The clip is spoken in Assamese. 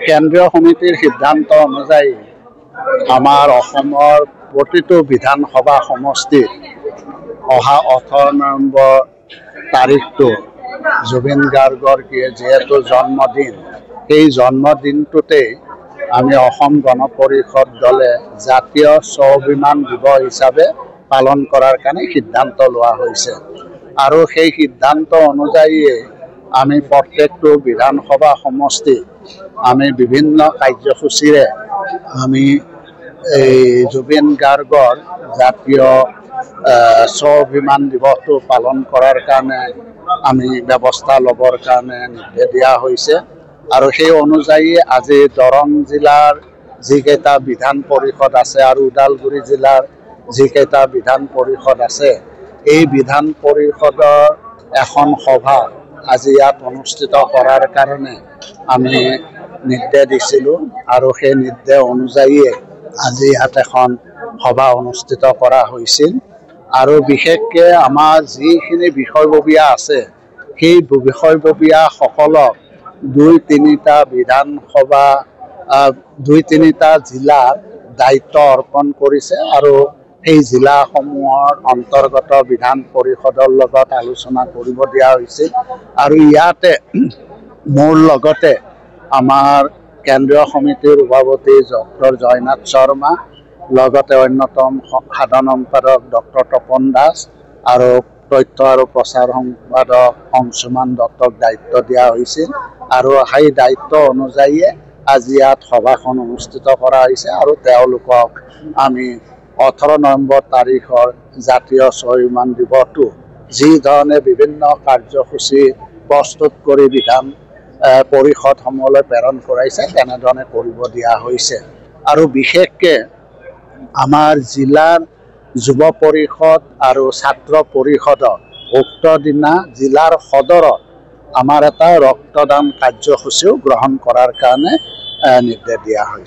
কেন্দ্ৰীয় সমিতিৰ সিদ্ধান্ত অনুযায়ী আমাৰ অসমৰ প্ৰতিটো বিধানসভা সমষ্টিত অহা 18 নৱেম্বৰ তাৰিখটো জুবিন গাৰ্গৰ যিহেতু জন্মদিন, সেই জন্মদিনটোতে আমি অসম গণ পৰিষদ দলে জাতীয় স্বাভিমান দিৱস হিচাপে পালন কৰাৰ কাৰণে সিদ্ধান্ত লোৱা হৈছে। আৰু সেই সিদ্ধান্ত অনুযায়ী আমি প্ৰত্যেকটো বিধানসভা সমষ্টিত আমি বিভিন্ন কাৰ্যসূচীৰে আমি এই জুবিন গাৰ্গৰ জাতীয় স্বাভিমান দিৱসটো পালন কৰাৰ কাৰণে আমি ব্যৱস্থা ল'বৰ কাৰণে নিৰ্দেশ দিয়া হৈছে। আৰু সেই অনুযায়ী আজি দৰং জিলাৰ যিকেইটা বিধান পৰিষদ আছে আৰু ওদালগুৰি জিলাৰ যিকেইটা বিধান পৰিষদ আছে, এই বিধান পৰিষদৰ এখন সভা আজি ইয়াত অনুষ্ঠিত কৰাৰ কাৰণে আমি নিৰ্দেশ দিছিলোঁ। আৰু সেই নিৰ্দেশ অনুযায়ী আজি ইয়াত এখন সভা অনুষ্ঠিত কৰা হৈছিল। আৰু বিশেষকৈ আমাৰ যিখিনি বিষয়ববীয়া আছে, সেই বিষয়ববীয়াসকলক 2-3টা বিধানসভা 2-3টা জিলাত দায়িত্ব অৰ্পণ কৰিছে। আৰু সেই জিলাসমূহৰ অন্তৰ্গত বিধান পৰিষদৰ লগত আলোচনা কৰিব দিয়া হৈছিল। আৰু ইয়াতে মোৰ লগতে আমাৰ কেন্দ্ৰীয় সমিতিৰ সভাপতি ডক্টৰ জয়নাথ শৰ্মা, লগতে অন্যতম সাধাৰণ সম্পাদক ডক্টৰ তপন দাস আৰু তথ্য আৰু প্ৰচাৰ সম্পাদক অংশুমান দত্তক দায়িত্ব দিয়া হৈছিল। আৰু সেই দায়িত্ব অনুযায়ী আজি ইয়াত সভাখন অনুষ্ঠিত কৰা হৈছে। আৰু তেওঁলোকক আমি 18 নৱেম্বৰ তাৰিখৰ জাতীয় স্বাভিমান দিৱসটো যি ধৰণে বিভিন্ন কাৰ্যসূচী প্ৰস্তুত কৰি বিধান পৰিষদসমূহলৈ প্ৰেৰণ কৰাইছে, তেনেধৰণে কৰিব দিয়া হৈছে। আৰু বিশেষকৈ আমাৰ জিলাৰ যুৱ পৰিষদ আৰু ছাত্ৰ পৰিষদক উক্ত দিনা জিলাৰ সদৰত আমাৰ এটা ৰক্তদান কাৰ্যসূচীও গ্ৰহণ কৰাৰ কাৰণে নিৰ্দেশ দিয়া হৈছে।